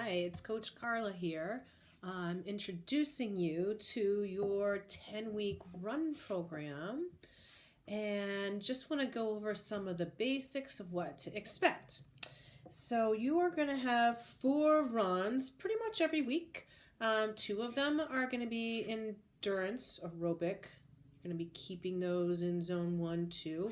Hi, it's Coach Carla here. I'm introducing you to your 10-week run program and just want to go over some of the basics of what to expect. So you are going to have 4 runs pretty much every week. 2 of them are going to be endurance aerobic. You're going to be keeping those in zone 1, 2.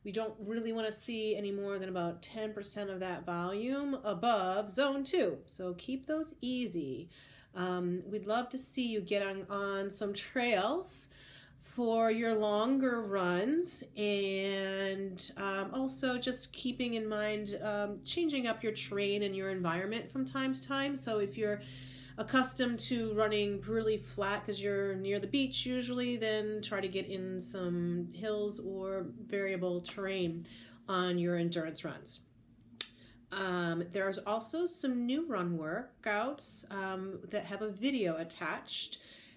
We don't really want to see any more than about 10% of that volume above zone 2. So keep those easy. We'd love to see you get on some trails for your longer runs, and also just keeping in mind changing up your terrain and your environment from time to time. So if you're accustomed to running really flat because you're near the beach usually, then try to get in some hills or variable terrain on your endurance runs. There's also some new run workouts that have a video attached,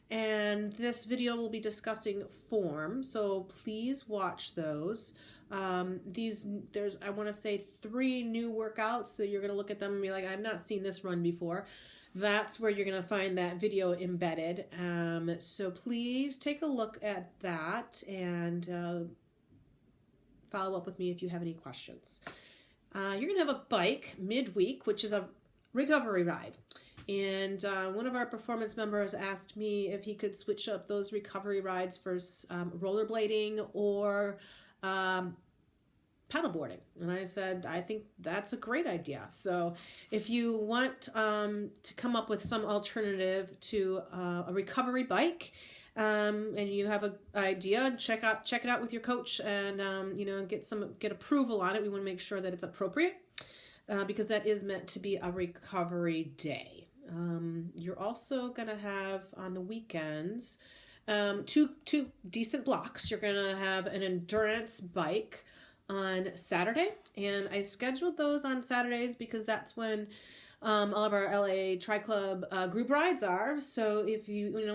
and this video will be discussing form, so please watch those. There's I want to say 3 new workouts that you're going to look at them and be like, I've not seen this run before. That's where you're going to find that video embedded. So please take a look at that and follow up with me if you have any questions. You're going to have a bike midweek, which is a recovery ride. And one of our performance members asked me if he could switch up those recovery rides for rollerblading or paddleboarding. And I said, I think that's a great idea. So if you want to come up with some alternative to a recovery bike, and you have an idea, check it out with your coach and get approval on it. We want to make sure that it's appropriate because that is meant to be a recovery day. You're also going to have on the weekends two decent blocks. You're going to have an endurance bike on Saturday, and I scheduled those on Saturdays because that's when all of our LA Tri-Club group rides are. So if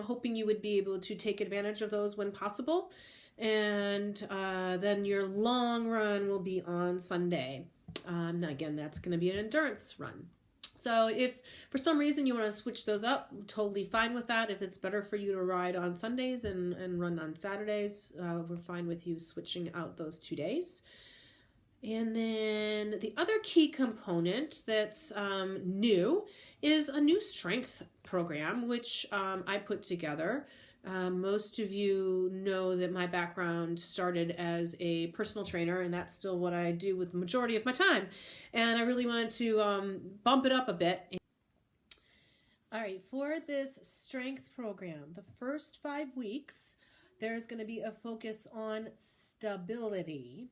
hoping you would be able to take advantage of those when possible. And then your long run will be on Sunday. Again, that's going to be an endurance run. So if for some reason you want to switch those up, I'm totally fine with that. If it's better for you to ride on Sundays and run on Saturdays, we're fine with you switching out those 2 days. And then the other key component that's new is a new strength program, which I put together. Most of you know that my background started as a personal trainer, and that's still what I do with the majority of my time. And I really wanted to bump it up a bit. All right, for this strength program, the first 5 weeks, there's going to be a focus on stability.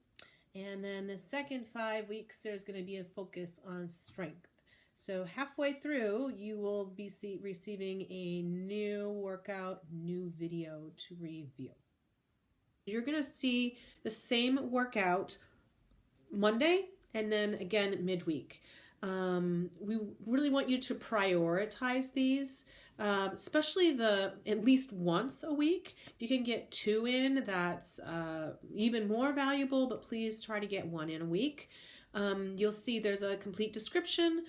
And then the second 5 weeks, there's going to be a focus on strength. So halfway through, you will be receiving a new workout, new video to review. You're going to see the same workout Monday and then again midweek. We really want you to prioritize these, especially at least once a week. If you can get 2 in, that's even more valuable, but please try to get 1 in a week. You'll see there's a complete description.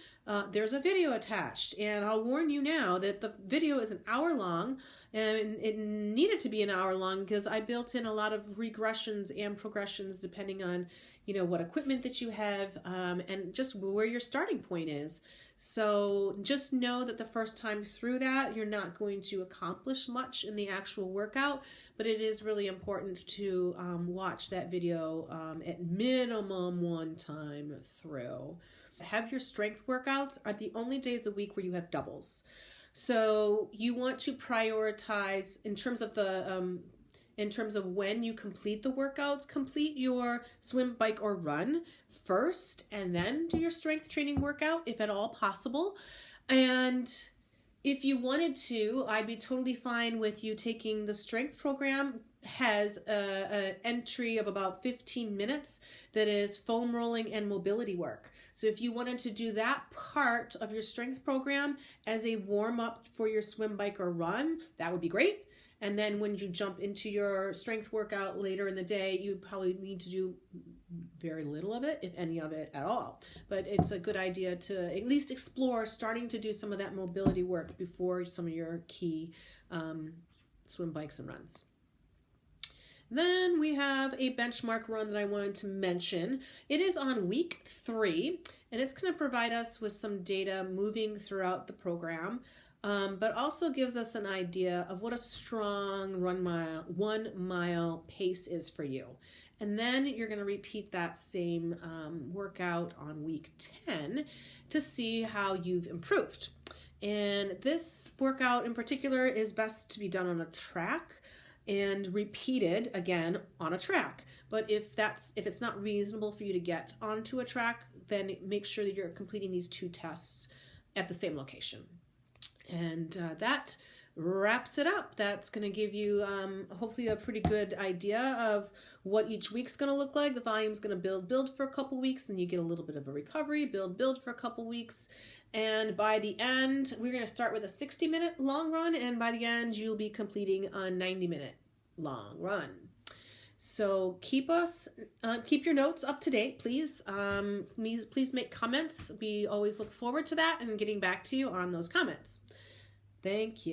There's a video attached, and I'll warn you now that the video is an hour long, and it needed to be an hour long because I built in a lot of regressions and progressions depending on what equipment that you have and just where your starting point is. So just know that the first time through that, you're not going to accomplish much in the actual workout, but it is really important to watch that video at minimum 1 time through. Have your strength workouts are the only days a week where you have doubles. So you want to prioritize in terms of when you complete the workouts, complete your swim, bike, or run first, and then do your strength training workout if at all possible. And if you wanted to, I'd be totally fine with you taking the strength program. Has an entry of about 15 minutes that is foam rolling and mobility work. So if you wanted to do that part of your strength program as a warm up for your swim, bike, or run, that would be great. And then when you jump into your strength workout later in the day, you probably need to do very little of it, if any of it at all. But it's a good idea to at least explore starting to do some of that mobility work before some of your key swim, bikes, and runs. Then we have a benchmark run that I wanted to mention. It is on week 3, and it's going to provide us with some data moving throughout the program, but also gives us an idea of what a strong 1 mile pace is for you. And then you're going to repeat that same workout on week 10 to see how you've improved. And this workout in particular is best to be done on a track and repeated again on a track. But if it's not reasonable for you to get onto a track, then make sure that you're completing these 2 tests at the same location. And that wraps it up. That's going to give you hopefully a pretty good idea of what each week's going to look like. The volume's going to build for a couple weeks, then you get a little bit of a recovery, build for a couple weeks. And by the end, we're going to start with a 60-minute long run, and by the end, you'll be completing a 90-minute long run. So keep your notes up to date, please. Please make comments. We always look forward to that and getting back to you on those comments. Thank you.